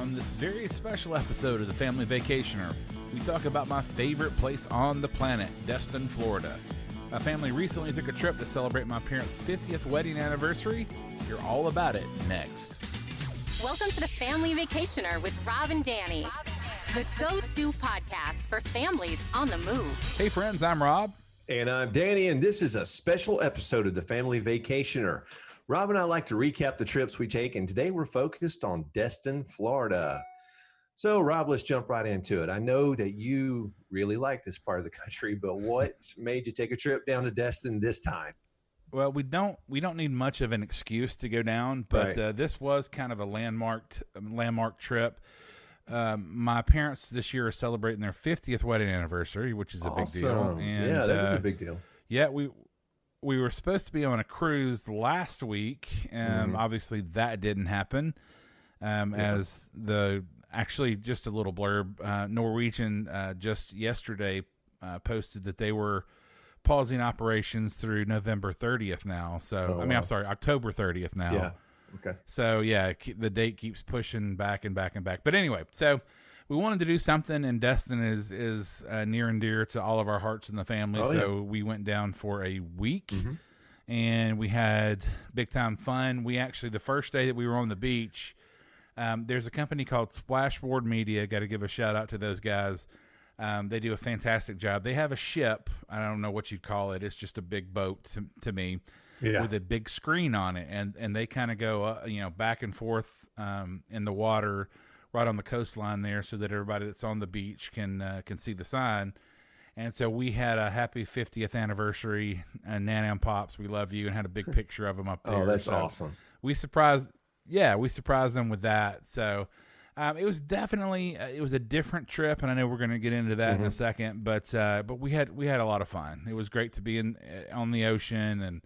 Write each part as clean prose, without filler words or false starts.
On this very special episode of the Family Vacationer, we talk about my favorite place on the planet, Destin, Florida. My family recently took a trip to celebrate my parents' 50th wedding anniversary. Hear all about it next. Welcome to the Family Vacationer with Rob and Danny, the go-to podcast for families on the move. Hey friends, I'm Rob. And I'm Danny, and this is a special episode of the Family Vacationer. Rob and I like to recap the trips we take, and today we're focused on Destin, Florida. So, Rob, let's jump right into it. I know that you really like this part of the country, but what made you take a trip down to Destin this time? Well, we don't need much of an excuse to go down, but Right. This was kind of a landmark trip. My parents this year are celebrating their 50th wedding anniversary, which is a big deal. Awesome. And, yeah, that is a big deal. Yeah, we were supposed to be on a cruise last week. Obviously, that didn't happen. As actually, just a little blurb, Norwegian just yesterday posted that they were pausing operations through November 30th now. So, I'm sorry, October 30th now. Yeah. Okay. So, yeah, the date keeps pushing back and back and back. But anyway, so we wanted to do something, and Destin is near and dear to all of our hearts in the family. We went down for a week, and we had big-time fun. We actually, the first day that we were on the beach, there's a company called Splashboard Media. Got to give a shout-out to those guys. They do a fantastic job. They have a ship. I don't know what you'd call it. It's just a big boat to me. Yeah. With a big screen on it, and they kind of go, back and forth in the water, right on the coastline there, so that everybody that's on the beach can see the sign. And so we had a happy 50th anniversary, Nana and Pops, we love you, and had a big picture of them up there. Oh, that's awesome. We surprised them with that. So it was definitely it was a different trip, and I know we're going to get into that in a second. But we had a lot of fun. It was great to be on the ocean, and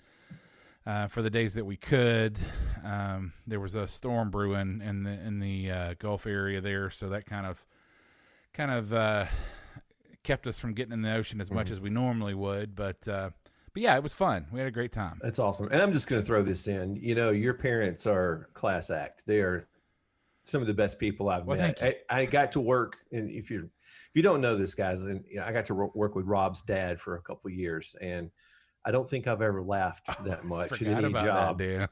for the days that we could. There was a storm brewing in the Gulf area there, so that kind of kept us from getting in the ocean as much as we normally would. But yeah, it was fun. We had a great time. That's awesome. And I'm just going to throw this in. You know, your parents are class act. They are some of the best people I've met. I got to work, and if you don't know this, guys, and I got to work with Rob's dad for a couple of years, and I don't think I've ever laughed that much in any job. That,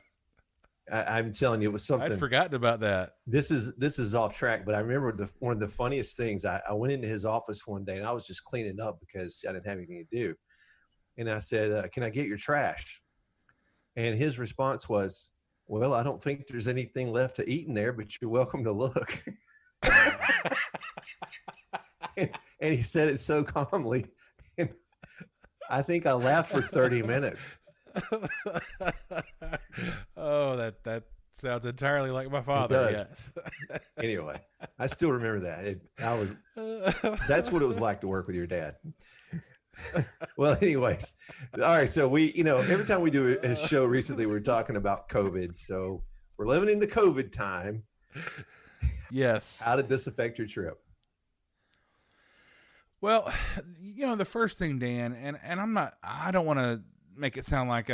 I'm telling you, it was something. I'd forgotten about that. This is off track, but I remember one of the funniest things. I went into his office one day, and I was just cleaning up because I didn't have anything to do. And I said, "Can I get your trash?" And his response was, "Well, I don't think there's anything left to eat in there, but you're welcome to look." and he said it so calmly. And I think I laughed for 30 minutes. Oh, that sounds entirely like my father. Yes. Anyway, I still remember that. That's what it was like to work with your dad. Well, anyways, all right. So every time we do a show recently, we're talking about COVID. So we're living in the COVID time. Yes. How did this affect your trip? Well, the first thing, Dan, and I don't want to make it sound like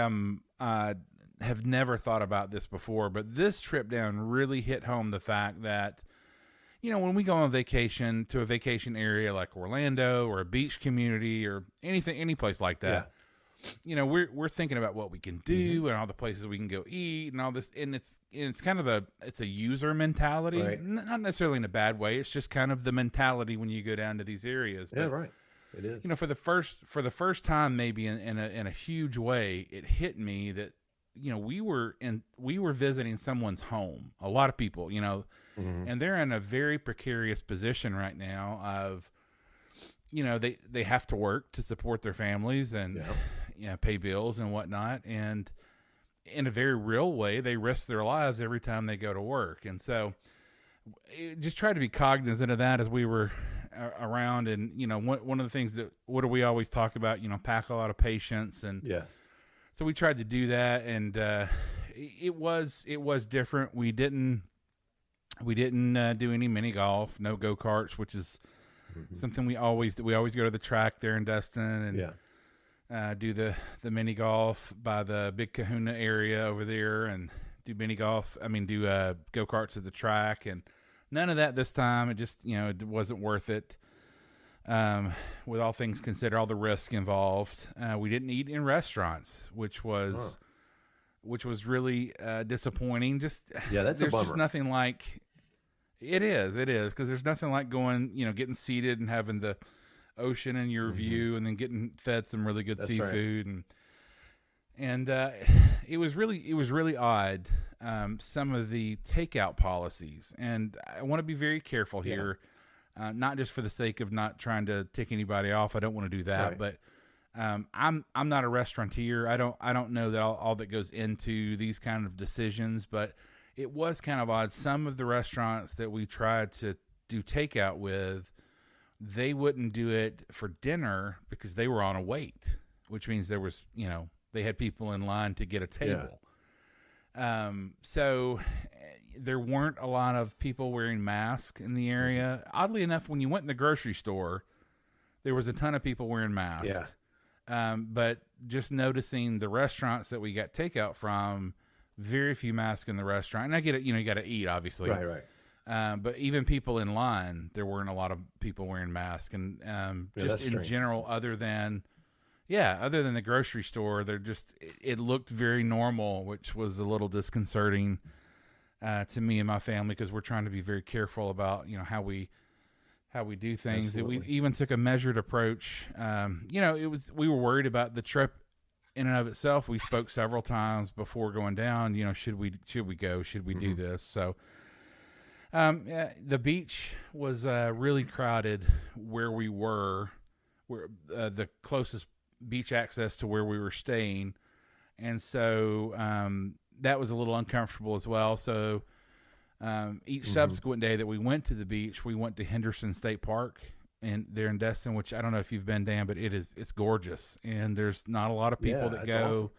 have never thought about this before, but this trip down really hit home the fact that, when we go on vacation to a vacation area like Orlando or a beach community or any place like that, we're thinking about what we can do and all the places we can go eat and all this. And it's kind of it's a user mentality, right. Not necessarily in a bad way. It's just kind of the mentality when you go down to these areas. Yeah, right. It is. For the first time, maybe in a huge way, it hit me that, we were visiting someone's home. A lot of people, and they're in a very precarious position right now of, they have to work to support their families and pay bills and whatnot. And in a very real way, they risk their lives every time they go to work. And so just try to be cognizant of that as we were around. And, one of the things what do we always talk about, pack a lot of patience. And yes. So we tried to do that, and it was different. We didn't do any mini golf, no go-karts, which is something we always do. We always go to the track there in Destin and do the mini golf by the Big Kahuna area over there, and do go-karts at the track. And none of that this time. It just, it wasn't worth it. With all things considered, all the risk involved, we didn't eat in restaurants, which was really disappointing. Just that's there's a bummer. just nothing like it is because there's nothing like going, getting seated and having the ocean in your view, and then getting fed some really good seafood, right. and it was really odd. Some of the takeout policies, and I want to be very careful here. Not just for the sake of not trying to tick anybody off. I don't want to do that, right. but I'm not a restaurateur. I don't know that all that goes into these kind of decisions, but it was kind of odd. Some of the restaurants that we tried to do takeout with, they wouldn't do it for dinner because they were on a wait, which means there was, they had people in line to get a table. So there weren't a lot of people wearing masks in the area. Oddly enough, when you went in the grocery store, there was a ton of people wearing masks. But just noticing the restaurants that we got takeout from, very few masks in the restaurant. And I get it, you got to eat, obviously. Right. But even people in line, there weren't a lot of people wearing masks. And just in general, other than the grocery store, it looked very normal, which was a little disconcerting to me and my family, because we're trying to be very careful about how we do things. We even took a measured approach. We were worried about the trip in and of itself. We spoke several times before going down. Should we go? Should we do this? So the beach was really crowded where we were, where the closest beach access to where we were staying, and so that was a little uncomfortable as well. So each subsequent day that we went to the beach, we went to Henderson State Park there in Destin, which I don't know if you've been, Dan, but it's gorgeous, and there's not a lot of people that go. Awesome.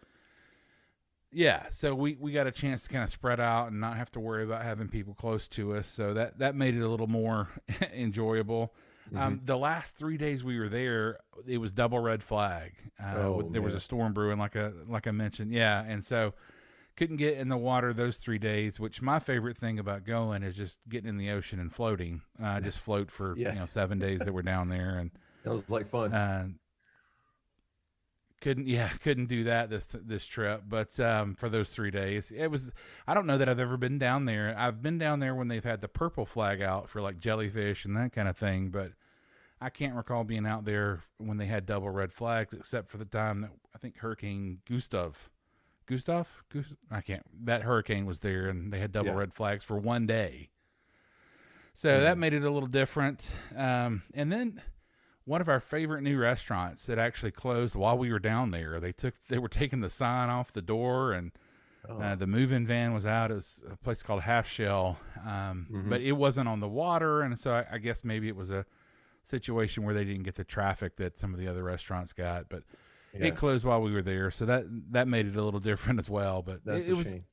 Yeah, so we got a chance to kind of spread out and not have to worry about having people close to us, so that made it a little more enjoyable. The last 3 days we were there, it was double red flag. There was a storm brewing, like I mentioned. Yeah, and so couldn't get in the water those 3 days, which my favorite thing about going is just getting in the ocean and floating. Just float for 7 days that we're down there, and that was like fun. Couldn't do that this trip, but for those 3 days, it was. I don't know that I've ever been down there. I've been down there when they've had the purple flag out for like jellyfish and that kind of thing, but I can't recall being out there when they had double red flags, except for the time that I think Hurricane that hurricane was there, and they had double red flags for 1 day. So that made it a little different. And then one of our favorite new restaurants that actually closed while we were down there. They were taking the sign off the door, and the move-in van was out. It was a place called Half Shell, but it wasn't on the water, and so I guess maybe it was a situation where they didn't get the traffic that some of the other restaurants got, but it closed while we were there, so that made it a little different as well. But it was shame.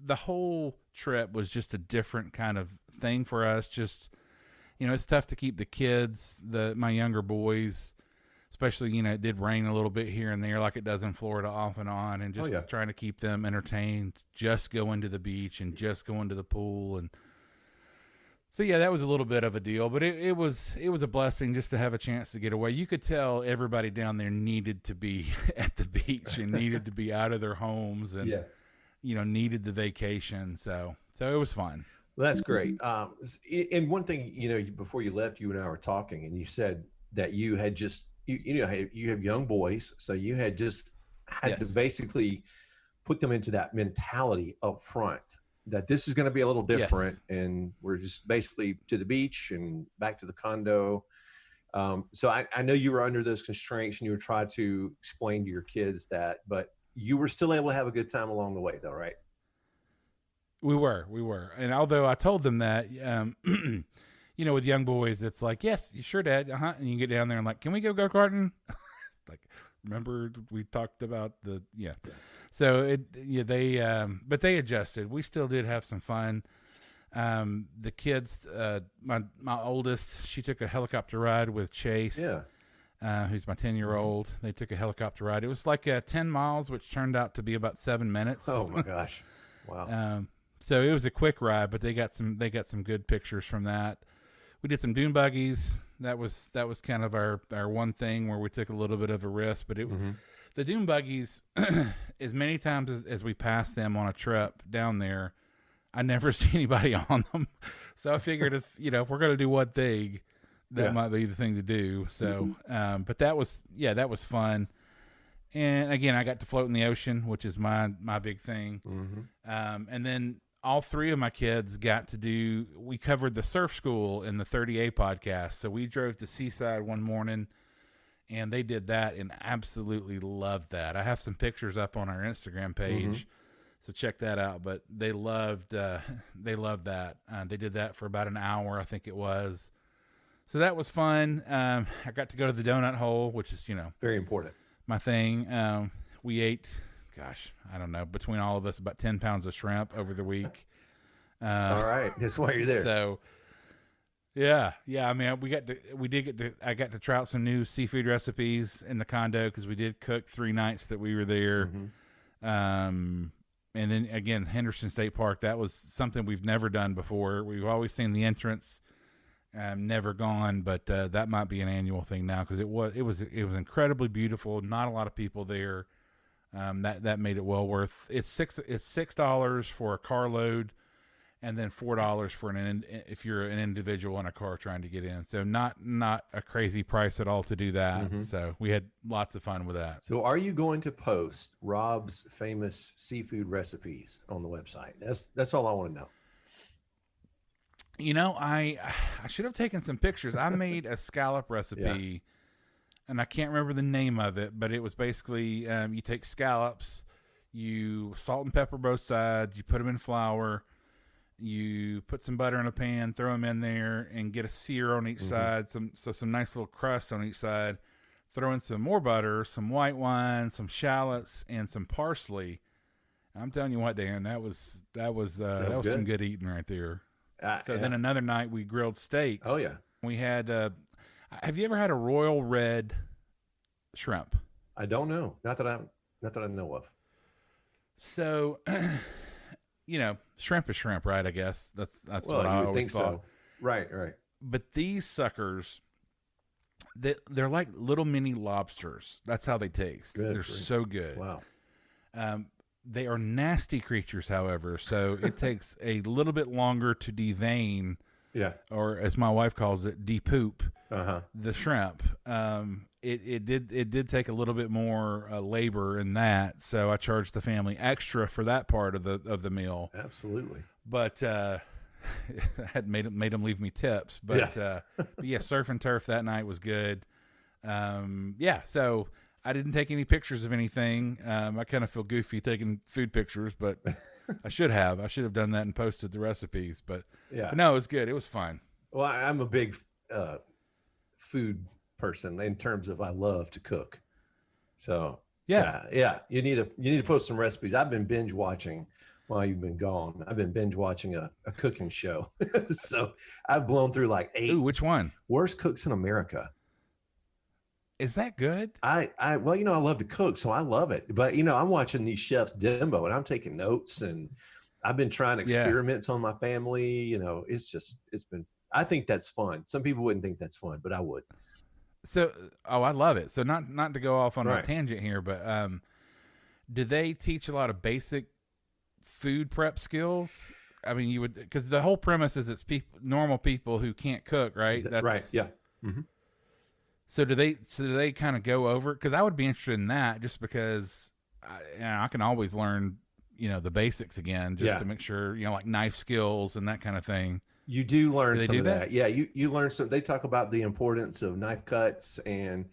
The whole trip was just a different kind of thing for us. Just it's tough to keep the kids, my younger boys, especially it did rain a little bit here and there like it does in Florida off and on, and just trying to keep them entertained, just going to the beach and just going to the pool. And so that was a little bit of a deal, but it was a blessing just to have a chance to get away. You could tell everybody down there needed to be at the beach and needed to be out of their homes, and needed the vacation. So it was fun. Well, that's great. And one thing, before you left, you and I were talking, and you said that you had just you have young boys, so you had just had to basically put them into that mentality up front, that this is going to be a little different, and we're just basically to the beach and back to the condo. So I know you were under those constraints, and you were trying to explain to your kids that, but you were still able to have a good time along the way, though, right? We were. And although I told them that, with young boys, it's like, yes, you sure, Dad. And you get down there and like, can we go-karting? Like, remember we talked about So but they adjusted. We still did have some fun. The kids, my oldest, she took a helicopter ride with Chase, who's my 10-year-old. They took a helicopter ride. It was like 10 miles, which turned out to be about 7 minutes. Oh my gosh. Wow. So it was a quick ride, but they got some good pictures from that. We did some dune buggies. That was kind of our one thing where we took a little bit of a risk, but the dune buggies, as many times as we passed them on a trip down there, I never see anybody on them. So I figured if we're going to do one thing, that might be the thing to do. So, but that was fun. And again, I got to float in the ocean, which is my big thing. And then all three of my kids we covered the surf school in the 30A podcast. So we drove to Seaside one morning and they did that and absolutely loved that. I have some pictures up on our Instagram page. So check that out. But they loved that. They did that for about an hour, I think it was. So that was fun. I got to go to the donut hole, which is, very important. My thing. We ate, gosh, I don't know, between all of us, about 10 pounds of shrimp over the week. All right. That's why you're there. So, yeah. I mean, I got to try out some new seafood recipes in the condo because we did cook 3 nights that we were there. And then again, Henderson State Park, that was something we've never done before. We've always seen the entrance, never gone, but that might be an annual thing now because it was incredibly beautiful. Not a lot of people there. That made it well worth. It's $6 for a carload, and then $4 for if you're an individual in a car trying to get in. So not a crazy price at all to do that. So we had lots of fun with that. So are you going to post Rob's famous seafood recipes on the website? That's all I want to know. I should have taken some pictures. I made a scallop recipe, and I can't remember the name of it, but it was basically you take scallops, you salt and pepper both sides, you put them in flour, you put some butter in a pan, throw them in there, and get a sear on each side, some nice little crust on each side. Throw in some more butter, some white wine, some shallots, and some parsley. And I'm telling you what, Dan, that was good. Some good eating right there. Then another night we grilled steaks. Oh yeah, we had. Have you ever had a royal red shrimp? I don't know. Not that I know of. So, shrimp is shrimp, right? I guess that's what I always think thought. So. Right. But these suckers, they're like little mini lobsters. That's how they taste. They're so good. Wow. They are nasty creatures, however, so it takes a little bit longer to devein, or as my wife calls it, de-poop the shrimp. It did take a little bit more labor in that, so I charged the family extra for that part of the meal. Absolutely. But I had made them leave me tips. But surf and turf that night was good. So I didn't take any pictures of anything. I kind of feel goofy taking food pictures, but I should have. I should have done that and posted the recipes. But no, it was good. It was fun. Well, I'm a big food person in terms of I love to cook. So yeah. You need to post some recipes. I've been binge watching while you've been gone. I've been binge watching a cooking show. So I've blown through like 8. Ooh, which one? Worst Cooks in America. Is that good? I love to cook, so I love it. But I'm watching these chefs Dembo, and I'm taking notes, and I've been trying experiments on my family. It's been. I think that's fun. Some people wouldn't think that's fun, but I would. So, I love it. So not to go off on a tangent here, but do they teach a lot of basic food prep skills? I mean, you would, because the whole premise is it's normal people who can't cook, right? That's right. Yeah. Mm-hmm. So do they kind of go over? Because I would be interested in that, just because I can always learn, the basics again, just to make sure, like knife skills and that kind of thing. You do learn some of that. Yeah, you learn some. They talk about the importance of knife cuts and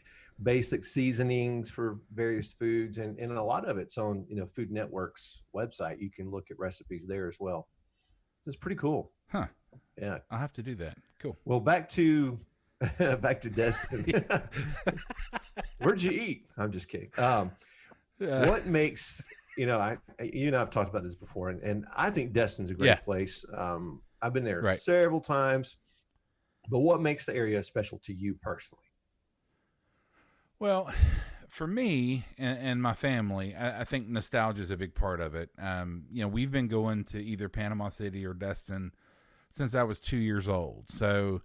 basic seasonings for various foods, and a lot of it's on Food Network's website. You can look at recipes there as well. So it's pretty cool. Huh. Yeah. I'll have to do that. Cool. Well, back to Destin. Where'd you eat? I'm just kidding. What makes you and I've talked about this before, and I think Destin's a great place. I've been there several times, but what makes the area special to you personally? Well, for me and my family, I think nostalgia is a big part of it. We've been going to either Panama City or Destin since I was 2 years old. So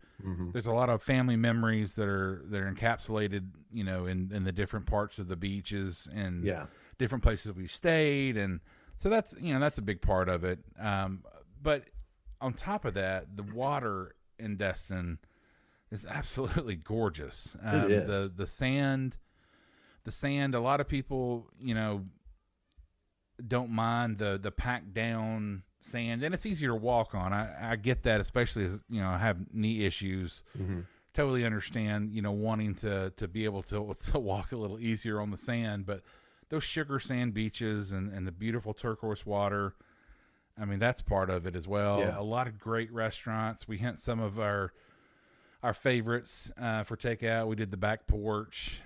there's a lot of family memories that are encapsulated, in the different parts of the beaches and different places we stayed. And so that's a big part of it. But on top of that, the water in Destin is absolutely gorgeous. It is. The sand, a lot of people, don't mind the packed down sand, and it's easier to walk on. I get that, especially as, I have knee issues. Totally understand, wanting to be able to walk a little easier on the sand, but those sugar sand beaches and the beautiful turquoise water, I mean, that's part of it as well. Yeah. A lot of great restaurants. We hint some of our favorites for takeout. We did the Back Porch.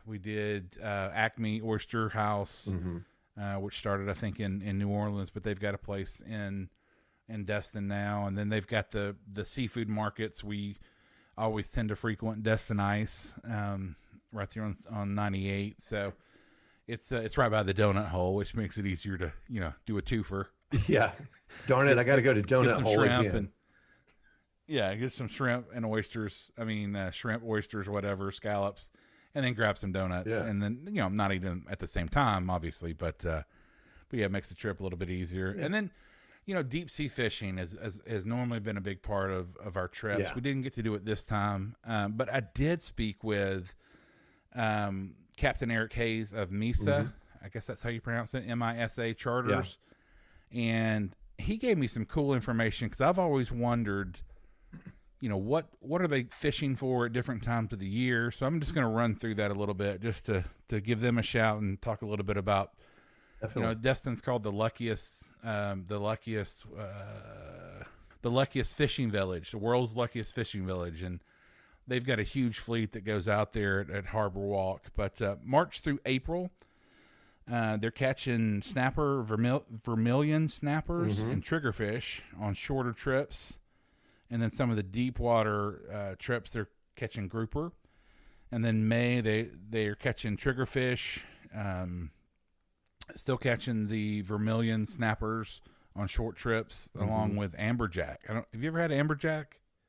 We did Acme Oyster House, which started, I think, in New Orleans, but they've got a place in Destin now. And then they've got the seafood markets. We always tend to frequent Destin Ice, right there on 98. So it's right by the donut hole, which makes it easier to do a twofer. Yeah, darn it! I got to go to donut hole again. Get some shrimp and oysters. I mean, shrimp, oysters, whatever, scallops, and then grab some donuts. Yeah. And then, not eating them at the same time, obviously, but yeah, it makes the trip a little bit easier. Yeah. And then, deep sea fishing has normally been a big part of our trips. Yeah. We didn't get to do it this time, but I did speak with Captain Eric Hayes of MISA. I guess that's how you pronounce it, MISA Charters. Yeah. And he gave me some cool information, because I've always wondered, what are they fishing for at different times of the year? So I'm just going to run through that a little bit, just to give them a shout and talk a little bit about, Destin's called the luckiest fishing village, the world's luckiest fishing village. And they've got a huge fleet that goes out there at Harbor Walk. But March through April, they're catching snapper, vermilion snappers and triggerfish on shorter trips. And then some of the deep water trips, they're catching grouper. And then May, they are catching triggerfish, still catching the vermilion snappers on short trips, along with amberjack. Have you ever had amberjack?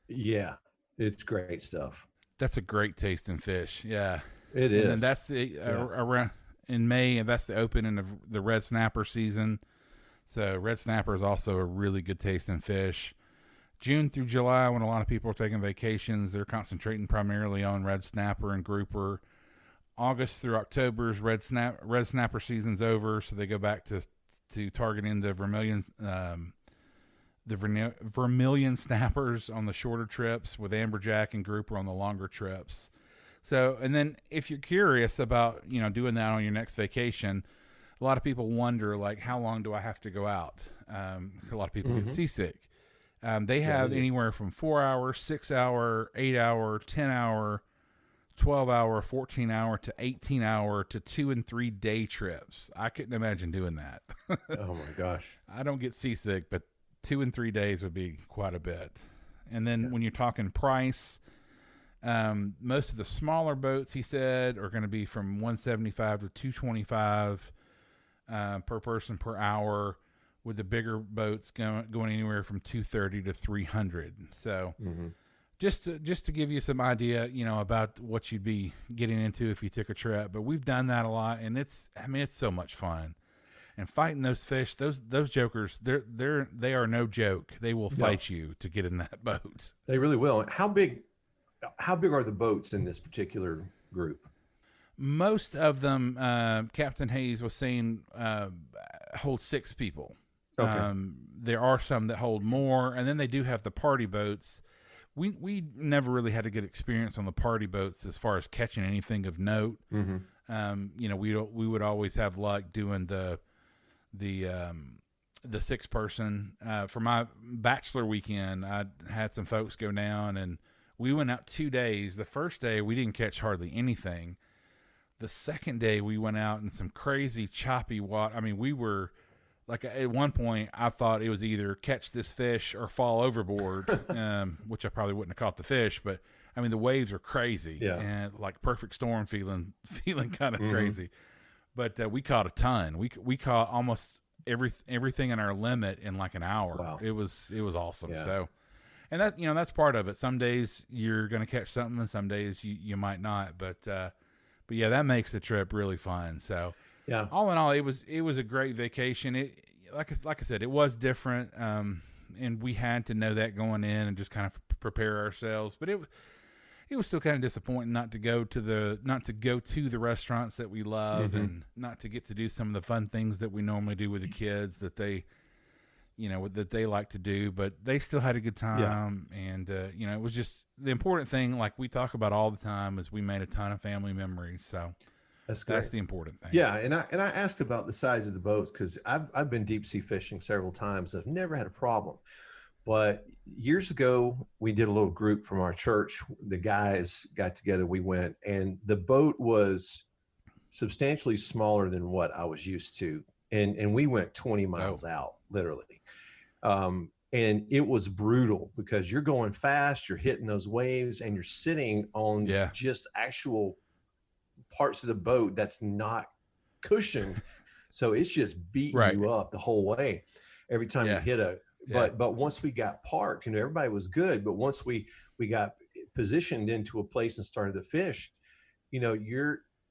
Yeah, it's great stuff. That's a great tasting fish. Yeah, it is. And that's around in May, and that's the opening of the red snapper season. So red snapper is also a really good tasting fish. June through July, when a lot of people are taking vacations, they're concentrating primarily on red snapper and grouper. August through October's red snapper season's over, so they go back to targeting the vermilion snappers on the shorter trips, with amberjack and grouper on the longer trips. So, and then if you're curious about doing that on your next vacation, a lot of people wonder, like, how long do I have to go out? A lot of people get seasick. They have anywhere from 4 hour, 6 hour, 8 hour, 10 hour, 12 hour, 14 hour to 18 hour to 2 and 3 day trips. I couldn't imagine doing that. Oh my gosh. I don't get seasick, but 2 and 3 days would be quite a bit. And then when you're talking price, most of the smaller boats, he said, are going to be from $175 to $225 per person per hour, with the bigger boats going anywhere from $230 to $300. So just to give you some idea, about what you'd be getting into if you took a trip. But we've done that a lot, and it's so much fun. And fighting those fish, those jokers, they are no joke. They will fight you to get in that boat. They really will. How big are the boats in this particular group? Most of them, Captain Hayes was saying, hold 6 people. Okay. There are some that hold more, and then they do have the party boats. We never really had a good experience on the party boats as far as catching anything of note. We would always have luck doing the 6-person. For my bachelor weekend, I had some folks go down, and we went out 2 days. The first day we didn't catch hardly anything. The second day we went out in some crazy choppy water. I mean, we were like at one point I thought it was either catch this fish or fall overboard, which I probably wouldn't have caught the fish, but I mean the waves are crazy, and like perfect storm feeling kind of crazy. But we caught a ton. We caught almost everything in our limit in like an hour. Wow. It was awesome. Yeah. So, and that that's part of it. Some days you're gonna catch something, and some days you might not. But yeah, that makes the trip really fun. So. Yeah. All in all, it was a great vacation. It like I said, it was different, and we had to know that going in and just kind of prepare ourselves. But it was still kind of disappointing not to go to the restaurants that we love and not to get to do some of the fun things that we normally do with the kids that they like to do. But they still had a good time, and it was just the important thing. Like we talk about all the time, is we made a ton of family memories. So. That's the important thing. Yeah, and I asked about the size of the boats because I've been deep sea fishing several times. I've never had a problem, but years ago we did a little group from our church. The guys got together. We went, and the boat was substantially smaller than what I was used to, and we went 20 miles out, literally. And it was brutal because you're going fast, you're hitting those waves, and you're sitting on just actual parts of the boat that's not cushioned, so it's just beating you up the whole way every time you hit but once we got parked, everybody was good, but once we got positioned into a place and started to fish,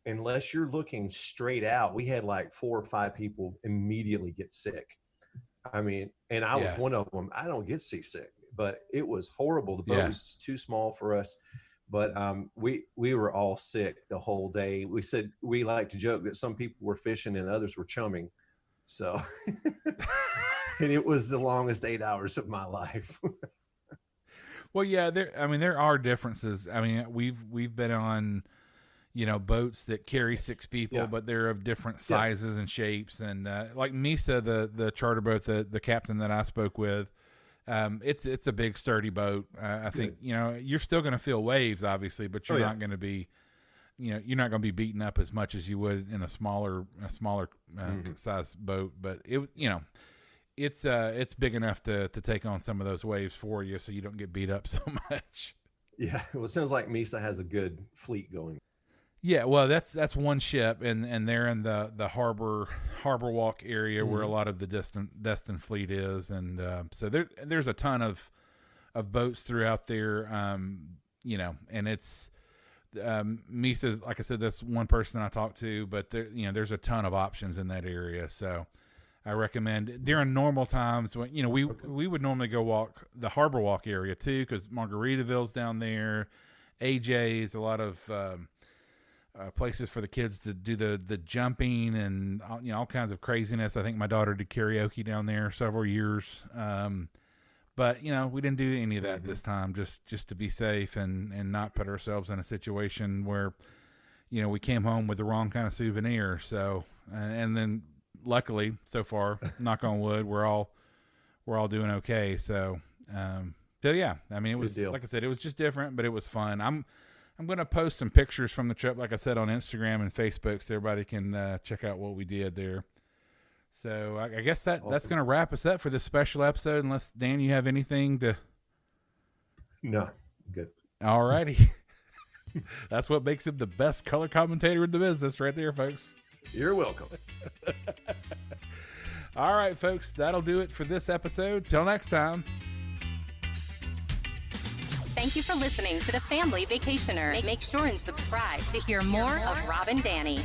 unless you're looking straight out, we had like 4 or 5 people immediately get sick. I mean, and I was one of them. I don't get seasick, but it was horrible. The boat was too small for us. But we were all sick the whole day. We said we like to joke that some people were fishing and others were chumming. So, and it was the longest 8 hours of my life. Well, yeah, there are differences. I mean, we've been on, boats that carry 6 people, but they're of different sizes and shapes. And like Misa, the charter boat, the captain that I spoke with. It's a big sturdy boat. I think you're still going to feel waves, obviously, but you're not going to be, you're not going to be beaten up as much as you would in a smaller size boat. But it's big enough to take on some of those waves for you, so you don't get beat up so much. Yeah, well, it sounds like Misa has a good fleet going. Yeah, well, that's one ship, and they're in the harbor walk area where a lot of the Destin fleet is, and so there's a ton of boats throughout there, and it's Misa's, like I said, that's one person I talked to, but there's a ton of options in that area, so I recommend during normal times when we would normally go walk the harbor walk area too, because Margaritaville's down there, AJ's, a lot of places for the kids to do the jumping and all kinds of craziness. I think my daughter did karaoke down there several years, but we didn't do any of that this time, just to be safe and not put ourselves in a situation where we came home with the wrong kind of souvenir. So and then luckily so far, knock on wood, we're all doing okay. So yeah, I mean, it was, like I said, it was just different, but it was fun. I'm going to post some pictures from the trip, like I said, on Instagram and Facebook, so everybody can check out what we did there. So I guess that's going to wrap us up for this special episode, unless, Dan, you have anything to... No, good. All righty. That's what makes him the best color commentator in the business right there, folks. You're welcome. All right, folks, that'll do it for this episode. Till next time. Thank you for listening to The Family Vacationer. Make sure and subscribe to hear more of Rob and Danny.